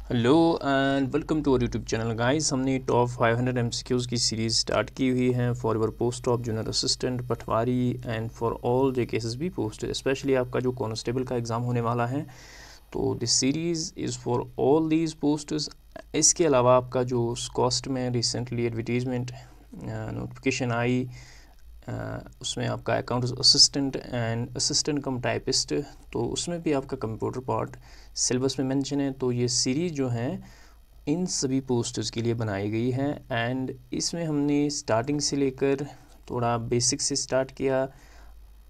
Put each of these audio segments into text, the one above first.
Hello and welcome to our YouTube channel guys. हमने top 500 MCQs की series start की हुई है for your post of junior assistant patwari and for all JKSSB post, specially आपका जो constable का exam होने वाला है। तो this series is for all these posts. इसके अलावा आपका जो कॉस्ट में रिसेंटली एडवर्टीज़मेंट नोटिफिकेशन आई, उसमें आपका account assistant and assistant come typist, तो उसमें भी आपका कंप्यूटर पार्ट सिलेबस में मेंशन है। तो ये सीरीज़ जो है इन सभी पोस्ट्स के लिए बनाई गई है एंड इसमें हमने स्टार्टिंग से लेकर थोड़ा बेसिक से स्टार्ट किया।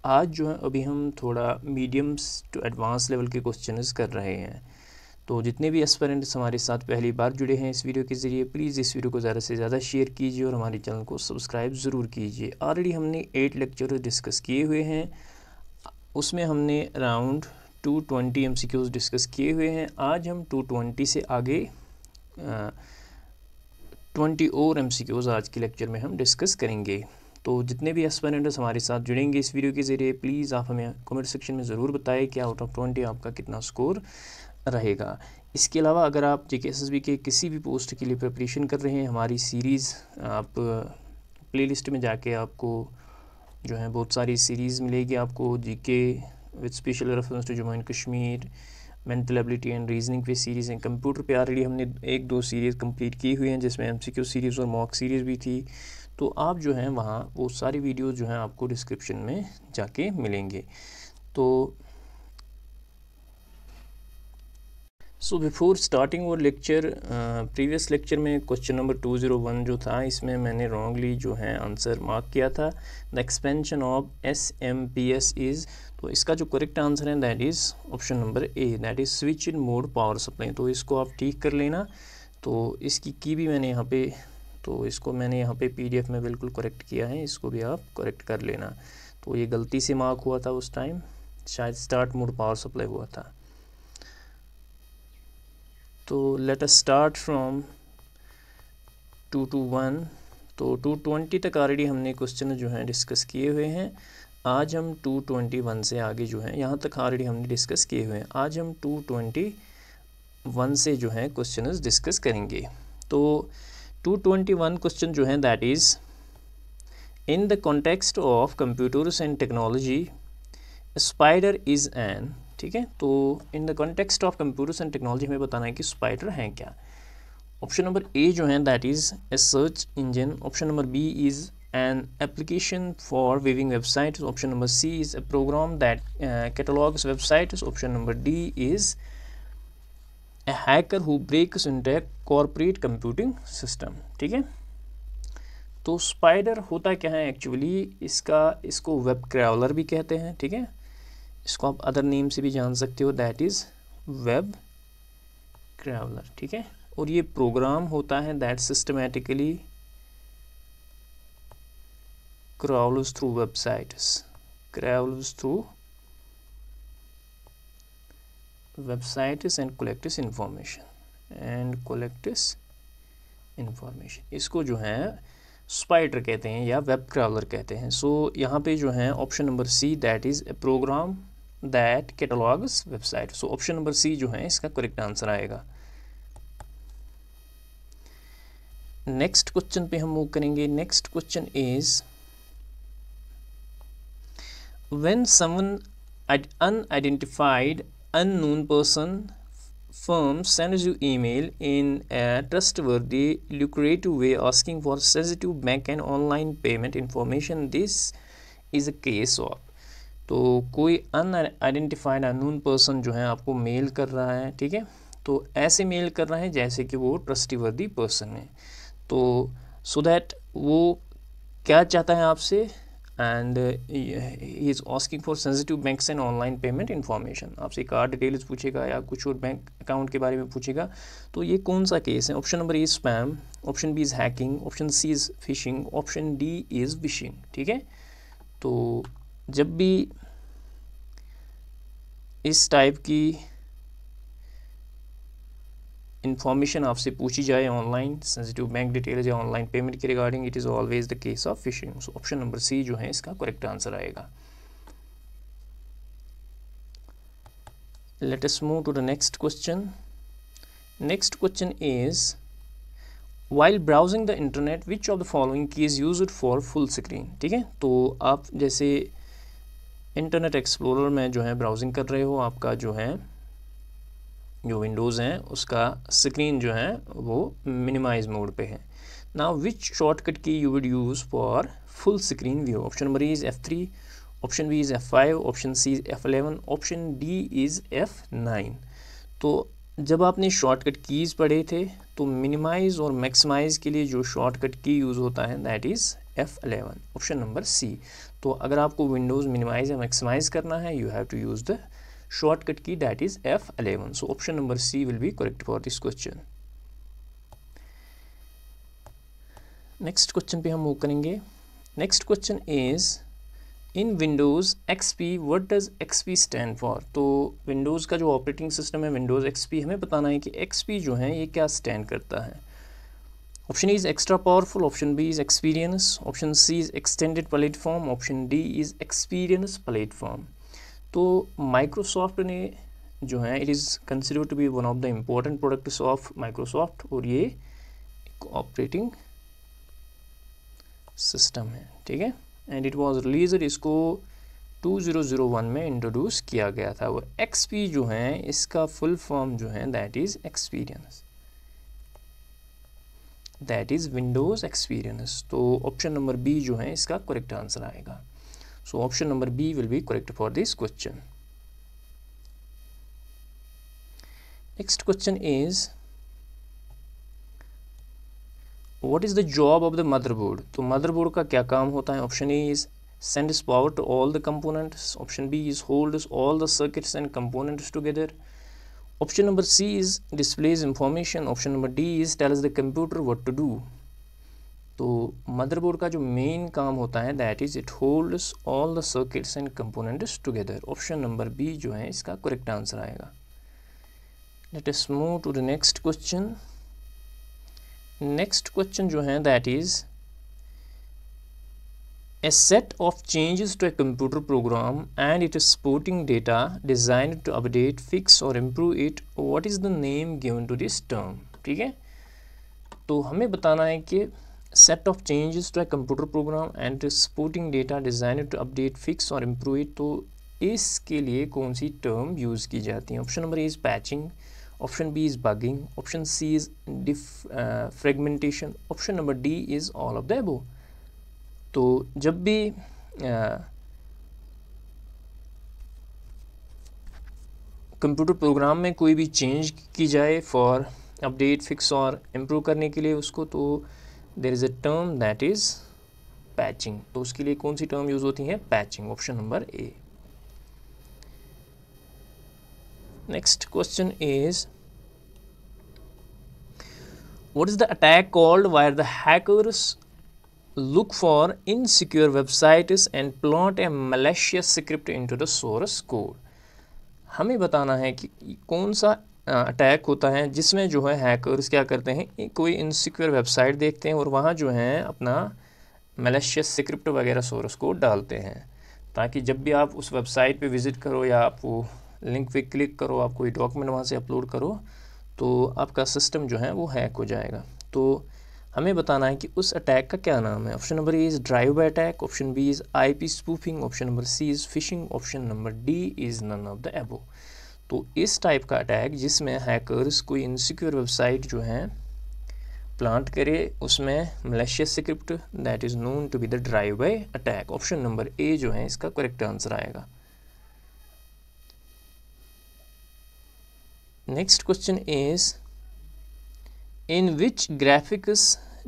आज जो है अभी हम थोड़ा मीडियम्स टू एडवांस लेवल के क्वेश्चंस कर रहे हैं। तो जितने भी एस्पिरेंट्स हमारे साथ पहली बार जुड़े हैं इस वीडियो के ज़रिए, प्लीज़ इस वीडियो को ज़्यादा से ज़्यादा शेयर कीजिए और हमारे चैनल को सब्सक्राइब ज़रूर कीजिए। ऑलरेडी हमने 8 लेक्चर डिस्कस किए हुए हैं, उसमें हमने अराउंड 220 एमसीक्यूज़ डिस्कस किए हुए हैं। आज हम 220 से आगे 20 और एमसीक्यूज़ आज के लेक्चर में हम डिस्कस करेंगे। तो जितने भी एस्पिरेंट्स हमारे साथ जुड़ेंगे इस वीडियो के ज़रिए, प्लीज़ आप हमें कमेंट सेक्शन में ज़रूर बताएं कि आउट ऑफ 20 आपका कितना स्कोर रहेगा। इसके अलावा अगर आप जेकेएसएसबी के किसी भी पोस्ट के लिए प्रिपरेशन कर रहे हैं, हमारी सीरीज़ आप प्लेलिस्ट में जाके आपको जो है बहुत सारी सीरीज़ मिलेगी। आपको GK with special reference to Jammu and Kashmir, mental ability and reasoning पे सीरीज़ हैं। कंप्यूटर पे ऑलरेडी हमने 1-2 सीरीज़ कंप्लीट की हुई हैं, जिसमें एमसीक्यू सीरीज़ और मॉक सीरीज़ भी थी। तो आप जो हैं वहाँ वो सारी वीडियोज़ जो हैं आपको डिस्क्रिप्शन में जाके मिलेंगे। तो सो बिफोर स्टार्टिंग वो लेक्चर, प्रीवियस लेक्चर में क्वेश्चन नंबर 201 जो था, इसमें मैंने रॉन्गली जो है आंसर मार्क किया था। The expansion of SMPS is, तो इसका जो करेक्ट आंसर है that is option number A, that is switch in mode power supply. तो इसको आप ठीक कर लेना। तो इसकी की भी मैंने यहाँ पे, तो इसको मैंने यहाँ पे PDF में बिल्कुल करेक्ट किया है, इसको भी आप करेक्ट कर लेना। तो ये गलती से मार्क हुआ था उस टाइम, शायद स्टार्ट मोड पावर सप्लाई हुआ था। तो let us start from 2 to 1। तो 220 तक ऑलरेडी हमने क्वेश्चन जो हैं डिस्कस किए हुए हैं। आज हम 221 से आगे जो हैं, यहाँ तक ऑलरेडी हमने डिस्कस किए हुए हैं। आज हम 221 से जो हैं क्वेश्चन डिस्कस करेंगे। तो 221 क्वेश्चन जो हैं that is in the context of computers and technology spider is an, ठीक है। तो in the context of computers and technology हमें बताना है कि स्पाइडर हैं क्या। ऑप्शन नंबर ए जो है that is a search engine. Option number B is an application for viewing website. Option number C is a program that catalogs websites. Option number D is a hacker who breaks into a corporate computing system, ठीक है। तो spider होता क्या है actually, इसको web क्रैवलर भी कहते हैं, ठीक है। इसको आप अदर नेम से भी जान सकते हो, दैट इज़ वेब क्रैवलर, ठीक है। और ये प्रोग्राम होता है that systematically crawls through websites, crawls through websites and collects information, इसको जो है स्पाइडर कहते हैं या वेब क्रॉलर कहते हैं। सो यहाँ पे जो है option number C that is a program that catalogs website. So option number C जो है इसका करेक्ट आंसर आएगा। नेक्स्ट क्वेश्चन पे हम मूव करेंगे। Next question is when someone unidentified unknown person firm sends you email in a trustworthy lucrative way asking for sensitive bank and online payment information, this is a case of। तो कोई unidentified unknown person जो है आपको mail कर रहा है, ठीक है। तो ऐसे मेल कर रहा है जैसे कि वो ट्रस्टीवर्दी पर्सन है। तो सो दैट वो क्या चाहता है आपसे, and he is asking for sensitive banks and online payment information. आपसे कार्ड डिटेल्स पूछेगा या कुछ और बैंक अकाउंट के बारे में पूछेगा। तो ये कौन सा केस है? Option number A spam, option B is hacking, option C is phishing, option D is vishing, ठीक है। तो जब भी इस टाइप की इंफॉर्मेशन आपसे पूछी जाए ऑनलाइन सेंसिटिव बैंक डिटेल्स या ऑनलाइन पेमेंट के regarding, it is always the case of phishing. So option number C जो है इसका करेक्ट आंसर आएगा। Let us move to the next question. Next question is while browsing the internet which of the following key is used for full screen. ठीक है, तो आप जैसे internet explorer में जो है ब्राउजिंग कर रहे हो, आपका जो है जो विंडोज़ हैं उसका स्क्रीन जो है वो मिनिमाइज मोड पे है। Now which shortcut key you would use for full screen view. Option number is F3, option B is F5, option C is F11, option D is F9। तो जब आपने शॉर्टकट कीज़ पढ़े थे तो minimise और maximise के लिए जो शॉर्टकट की यूज़ होता है that is F11, option number C. तो अगर आपको विंडोज़ मिनिमाइज़ या मैक्सिमाइज़ करना है you have to use the shortcut key that is F11. So option number C will be correct for this question. Next question पे हम move करेंगे. Next question is in Windows XP what does XP stand for? तो Windows का जो operating system है Windows XP, हमें बताना है कि XP जो है ये क्या स्टैंड करता है. Option is extra powerful, option B is experience, option C is extended platform, option D is experience platform. तो माइक्रोसॉफ्ट ने जो है it is consider to be one of the important products of Microsoft, और ये एक operating system है. ठीक है, एंड इट वाज रिलीज्ड, इसको 2001 में इंट्रोड्यूस किया गया था. वो XP जो है इसका फुल फॉर्म जो है that is experience, that is Windows experience. तो ऑप्शन नंबर बी जो है इसका करेक्ट आंसर आएगा. So option number B will be correct for this question. Next question is what is the job of the motherboard? तो motherboard का क्या काम होता है? Option A is sends power to all the components. Option B is holds all the circuits and components together. Option number C is displays information. Option number D is tells the computer what to do. तो motherboard का जो main काम होता है that is it holds all the circuits and components together. Option number B जो है इसका correct answer आएगा. Let us move to the next question. Next question जो है that is a set of changes to a computer program and it is supporting data designed to update, fix और improve it. What is the name given to this term. ठीक है, तो हमें बताना है कि set of changes to a computer program and supporting data designed to update, fix और improve it. तो इसके लिए कौन सी टर्म यूज़ की जाती है. Option number A is patching, option B is bugging, option C is fragmentation, option number D is all of the above. तो जब भी कंप्यूटर प्रोग्राम में कोई भी चेंज की जाए फॉर अपडेट, फिक्स और इम्प्रूव करने के लिए उसको, तो there is a term that is patching. तो उसके लिए कौन सी टर्म यूज़ होती है? Patching, option number A. Next question is what is the attack called where the hackers look for insecure websites and plot a malicious script into the source code. हमें बताना है कि कौन सा अटैक होता है जिसमें जो है हैकर्स क्या करते हैं, कोई इनसिक्योर वेबसाइट देखते हैं और वहाँ जो है अपना मैलिशियस स्क्रिप्ट वगैरह सोर्स कोड डालते हैं, ताकि जब भी आप उस वेबसाइट पे विज़िट करो या आप वो लिंक पे क्लिक करो, आप कोई डॉक्यूमेंट वहाँ से अपलोड करो, तो आपका सिस्टम जो है वो हैक हो जाएगा. तो हमें बताना है कि उस अटैक का क्या नाम है. Option number A is drive by attack, option B is IP spoofing, option number C is phishing, option number D is none of the above. तो इस टाइप का अटैक जिसमें हैकर्स कोई इनसिक्योर वेबसाइट जो है प्लांट करे, उसमें malicious script, that is known to be the drive by attack. Option number A जो है इसका करेक्ट आंसर आएगा. Next question is in which graphics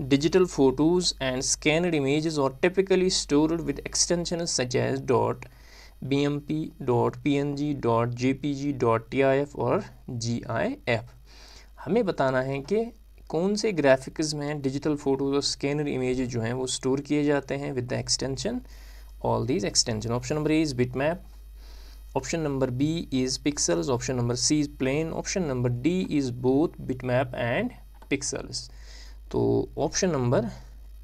digital photos and scanned images are typically stored with extensions such as .bmp, .png, .jpg, .tif और GIF. हमें बताना है कि कौन से ग्राफिक्स में डिजिटल फोटोज और स्कैनर इमेजेस जो हैं वो स्टोर किए जाते हैं with the extension, all these extension. Option number A is bitmap, option number B is pixels, option number C is plain, option number D is both bitmap and pixels. तो option number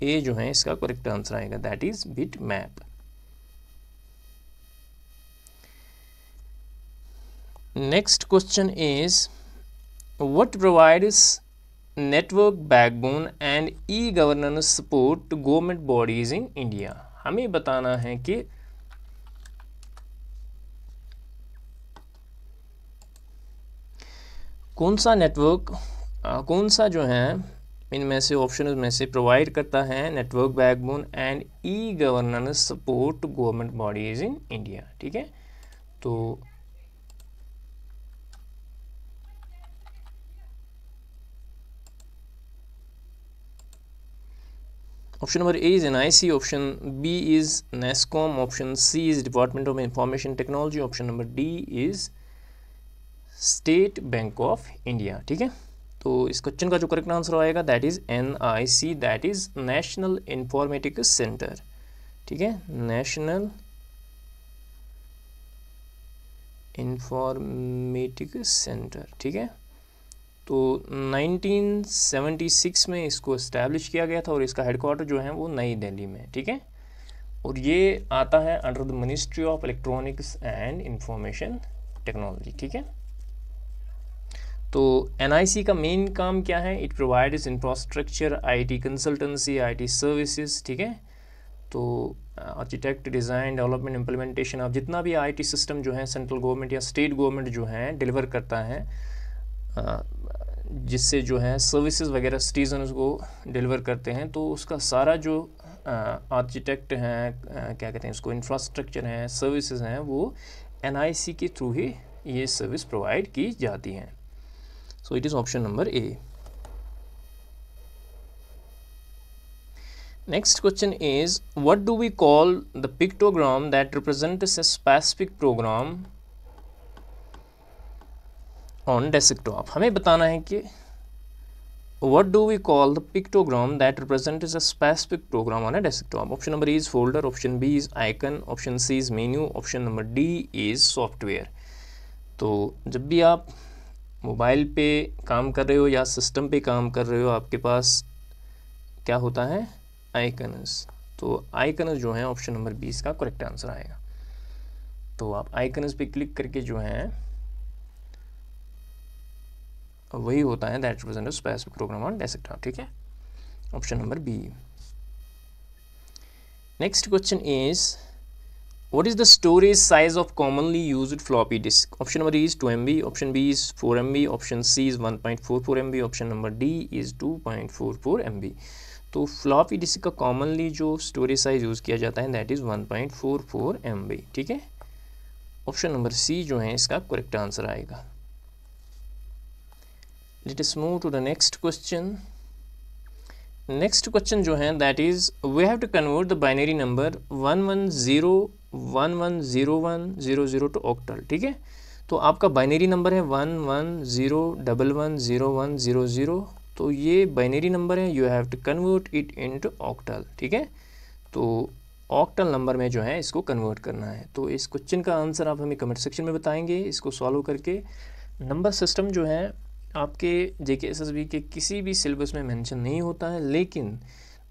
A जो है इसका correct answer आएगा, that is bitmap. Next question is what provides network backbone and e governance support to government bodies in India. हमें बताना है कि कौन सा नेटवर्क, कौन सा जो है इनमें से ऑप्शन में से प्रोवाइड करता है network backbone and e governance support to government bodies in India. ठीक है, तो option number A is NIC, option B is NASSCOM, option C is Department of Information Technology, option number D is State Bank of India. ठीक है, तो इस question का जो correct answer आएगा that is NIC, that is National Informatics Centre. ठीक है, national Informatics Centre. ठीक है, तो 1976 में इसको इस्टेब्लिश किया गया था और इसका हेडक्वार्टर जो है वो नई दिल्ली में। ठीक है, और ये आता है under the ministry of electronics and information technology. ठीक है, तो NIC का मेन काम क्या है? It provides infrastructure, IT consultancy, IT services. ठीक है, तो आर्किटेक्ट, डिज़ाइन, डेवलपमेंट, इम्प्लीमेंटेशन, आप जितना भी IT सिस्टम जो है सेंट्रल गवर्नमेंट या स्टेट गवर्नमेंट जो है डिलीवर करता है, जिससे जो है सर्विसेज वगैरह सिटीजन्स को डिलीवर करते हैं, तो उसका सारा जो आर्किटेक्ट हैं, क्या कहते हैं उसको, इंफ्रास्ट्रक्चर हैं, सर्विसेज हैं, वो NIC के थ्रू ही ये सर्विस प्रोवाइड की जाती हैं। So it is option number A. Next question is, what do we call the pictogram that represents a specific program on desktop? हमें बताना है कि what do we call the pictogram that represents a specific program on a desktop? Option number A is folder, option B is icon, option C is menu, option number D is software. तो जब भी आप mobile पे काम कर रहे हो या सिस्टम पे काम कर रहे हो, आपके पास क्या होता है? आइकन्स। तो आइकन्स जो हैं ऑप्शन नंबर 20 का करेक्ट आंसर आएगा। तो आप आइकन्स पे क्लिक करके जो है वही होता है that represent specific program on desktop. ठीक है, option number B. Next question is, what is the storage size of commonly used floppy disk? Option number A is 2 MB, option B is 4 MB, option C is 1.44 MB, option number D is 2.44 MB. तो floppy disk का commonly जो storage size use किया जाता है that is 1.44 MB। ठीक है, option number C जो है इसका करेक्ट आंसर आएगा। Let us move to the next question. Next question जो है that is, we have to convert the binary number 110110100 to octal. ठीक है, तो आपका बाइनरी नंबर है 11011010100, तो ये बाइनरी नंबर है, you have to convert it into octal. ठीक है, तो ऑक्टल नंबर में जो है इसको कन्वर्ट करना है। तो इस क्वेश्चन का आंसर आप हमें कमेंट सेक्शन में बताएंगे। इसको सॉल्व करके नंबर सिस्टम जो है आपके JK-SSB के किसी भी सिलेबस में मेंशन नहीं होता है, लेकिन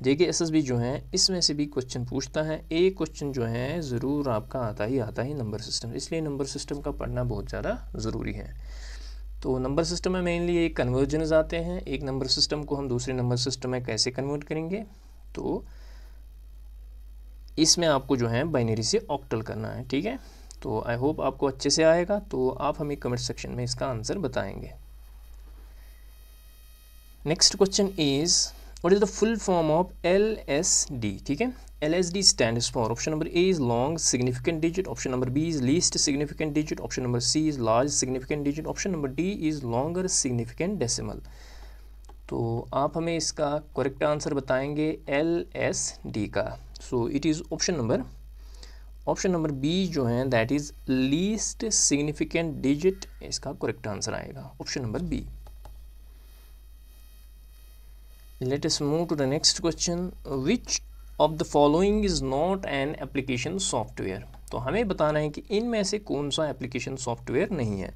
JK-SSB जो है इसमें से भी क्वेश्चन पूछता है। एक क्वेश्चन जो है ज़रूर आपका आता ही नंबर सिस्टम, इसलिए नंबर सिस्टम का पढ़ना बहुत ज़्यादा ज़रूरी है। तो नंबर सिस्टम में मेनली एक कन्वर्जन्स आते हैं, एक नंबर सिस्टम को हम दूसरे नंबर सिस्टम में कैसे कन्वर्ट करेंगे, तो इसमें आपको जो है बाइनरी से ऑक्टल करना है। ठीक है, तो आई होप आपको अच्छे से आएगा, तो आप हमें कमेंट सेक्शन में इसका आंसर बताएंगे। Next question is, what is the full form of LSD? ठीक है, LSD stands for, option number A is long significant digit, option number B is least significant digit, option number C is large significant digit, option number D is longer significant decimal। तो आप हमें इसका correct answer बताएंगे LSD का। सो it is option number B जो है that is least significant digit, इसका correct answer आएगा option number B। Let us move to the next question. Which of the following is not an application software? तो हमें बताना है कि इनमें से कौन सा एप्लीकेशन सॉफ्टवेयर नहीं है।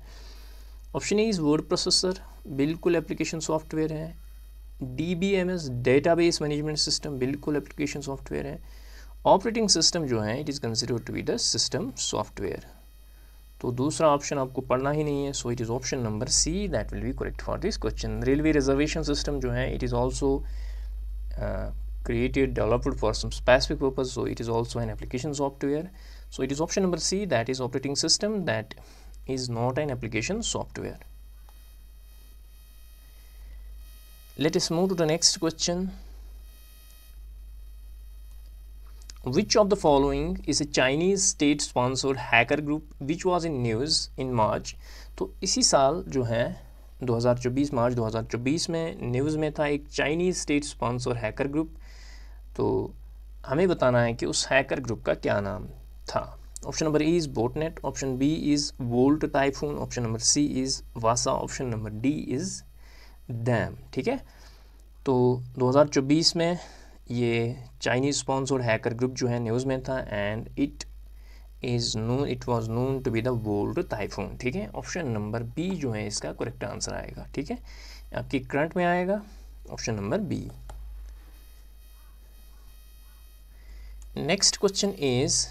Option A is word processor, बिल्कुल एप्लीकेशन सॉफ्टवेयर है। DBMS डेटाबेस मैनेजमेंट सिस्टम बिल्कुल एप्लीकेशन सॉफ्टवेयर है। ऑपरेटिंग सिस्टम जो है it is considered to be the system software. तो दूसरा ऑप्शन आपको पढ़ना ही नहीं है, so it is option number C that will be correct for this question. Railway reservation system जो है it is also created, developed for some specific purpose, so it is also an application software. So it is option number C, that is operating system, that is not an application software. Let us move to the next question. Which of the following is a Chinese state sponsored hacker group which was in news in March? तो इसी साल जो है 2024 मार्च 2024 में news में था एक Chinese state sponsor hacker group. तो हमें बताना है कि उस हैकर ग्रुप का क्या नाम था। Option number A is botnet, option B is Volt Typhoon, option number C is Vasa, option number D is dam. ठीक है, तो 2024 में ये चाइनीज़ स्पॉन्सर्ड हैकर ग्रुप जो है न्यूज़ में था and it was known to be the Volt Typhoon. ठीक है, ऑप्शन नंबर बी जो है इसका करेक्ट आंसर आएगा। ठीक है, आपकी करंट में आएगा option number B. Next question is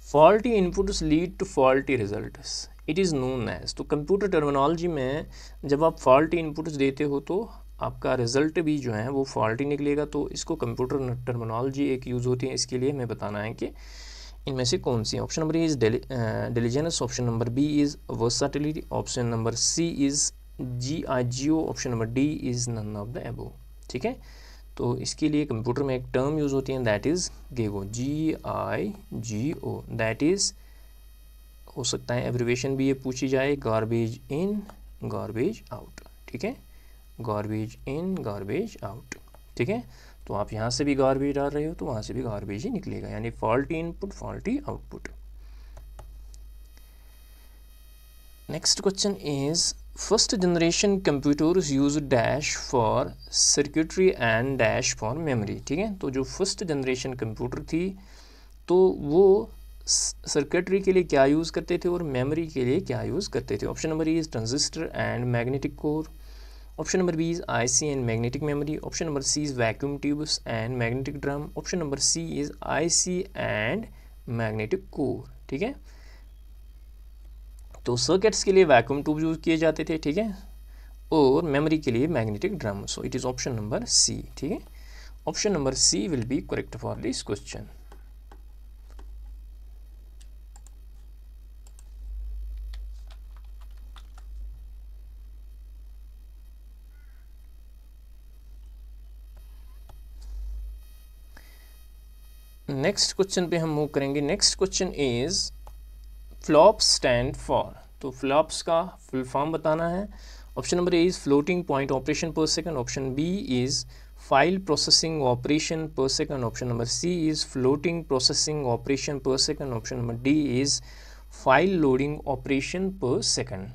faulty inputs lead to faulty results, it is known as. तो कंप्यूटर टर्मिनोलॉजी में जब आप फॉल्टी इनपुट्स देते हो तो आपका रिजल्ट भी जो है वो फॉल्टी निकलेगा। तो इसको कंप्यूटर टर्मिनोलॉजी एक यूज़ होती है, इसके लिए हमें बताना है कि इनमें से कौन सी। Option number A is diligence, option number B is versatility, option number C is GIGO, option number D is none of the above. ठीक है, तो इसके लिए कंप्यूटर में एक टर्म यूज़ होती है that is GIGO, GIGO, that is हो सकता है एब्रिवेशन भी ये पूछी जाए, गार्बेज इन गार्बेज आउट। ठीक है, गार्बेज इन गार्बेज आउट। ठीक है, तो आप यहाँ से भी गार्बेज डाल रहे हो तो वहाँ से भी गार्बेज ही निकलेगा, यानी faulty input faulty output. Next question is first generation computers use dash for circuitry and dash for memory. ठीक है, तो जो फर्स्ट जनरेशन कंप्यूटर थी तो वो सर्किटरी के लिए क्या यूज़ करते थे और मेमोरी के लिए क्या यूज़ करते थे। Option number is transistor and magnetic core, option number B is IC and magnetic memory, option number C is vacuum tubes and magnetic drum, option number C is IC and magnetic core. ठीक है, तो circuits के लिए vacuum tube use किए जाते थे। ठीक है, और मेमोरी के लिए magnetic drum. So it is option number C. ठीक है, option number C will be correct for this question. Next question पे हम मूव करेंगे। Next question is flop stand for, तो फ्लॉप्स का फुल फॉर्म बताना है। Option number A is floating point operation per second, option B is file processing operation per second, option number C is floating processing operation per second, option number D is file loading operation per second.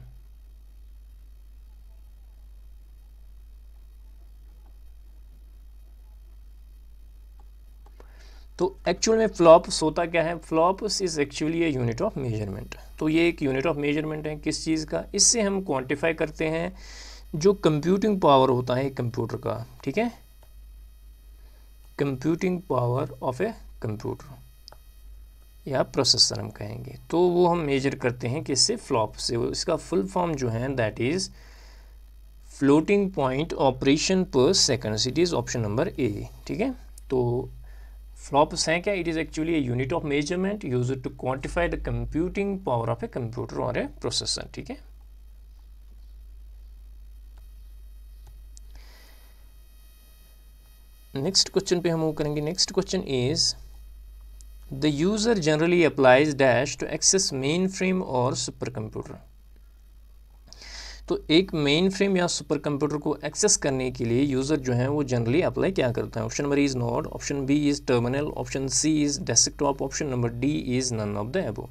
तो actual में flops होता क्या है, flops is actually a unit of measurement. तो ये एक unit of measurement है किस चीज़ का, इससे हम क्वांटिफाई करते हैं जो कंप्यूटिंग पावर होता है कंप्यूटर का। ठीक है, computing power of a computer या प्रोसेसर हम कहेंगे, तो वो हम मेजर करते हैं किससे, फ्लॉप से। इसका फुल फॉर्म जो है that is floating point operation per second, it is option number A. ठीक है, तो फ्लॉप्स हैं क्या, it is actually a unit of measurement used to quantify the computing power of a computer और a processor. ठीक है, next question पे हम मूव करेंगे। Next question is the user generally applies dash to access mainframe और supercomputer. तो एक mainframe या सुपर कंप्यूटर को एक्सेस करने के लिए यूज़र जो है वो जनरली अप्लाई क्या करता है। Option number is node, option B is terminal, option C is desktop, option number D is none of the above.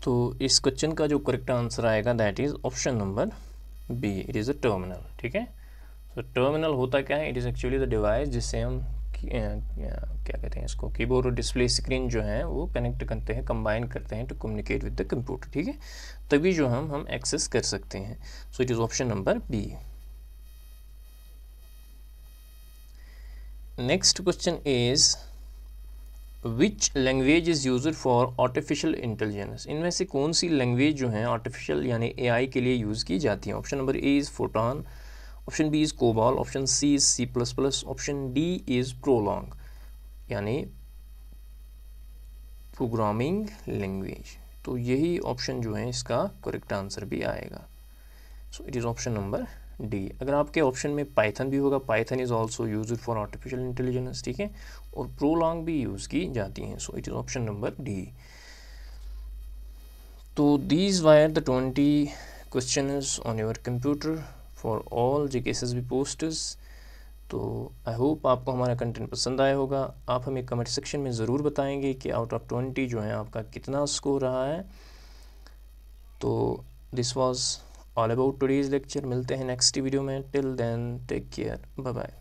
तो इस क्वेश्चन का जो करेक्ट आंसर आएगा that is option number B, it is a terminal. ठीक है, तो terminal होता क्या है, it is actually the device जिससे हम क्या कहते हैं इसको, कीबोर्ड और डिस्प्ले स्क्रीन जो है वो कनेक्ट करते हैं, कंबाइन करते हैं to communicate with the computer. ठीक है, तभी जो हम एक्सेस कर सकते हैं। So it is option number B. Next question is which language is used for artificial intelligence, इनमें से कौन सी लैंग्वेज जो है आर्टिफिशियल यानी एआई के लिए यूज़ की जाती है। Option number A is Fortran, option B is COBOL, option C is C plus plus, option D is Prolog यानी प्रोग्रामिंग लैंग्वेज। तो यही ऑप्शन जो है इसका करेक्ट आंसर भी आएगा। So it is option number D. अगर आपके ऑप्शन में पाइथन भी होगा, Python is also used for artificial intelligence, ठीक है, और प्रोलॉन्ग भी यूज़ की जाती हैं। So it is option number D. तो these were the 20 questions on your computer for all GKSSB posters. तो आई होप आपको हमारा कंटेंट पसंद आया होगा। आप हमें कमेंट सेक्शन में ज़रूर बताएंगे कि आउट ऑफ 20 जो है आपका कितना स्कोर रहा है। तो this was all about today's lecture. मिलते हैं नेक्स्ट वीडियो में। Till then take care, bye bye.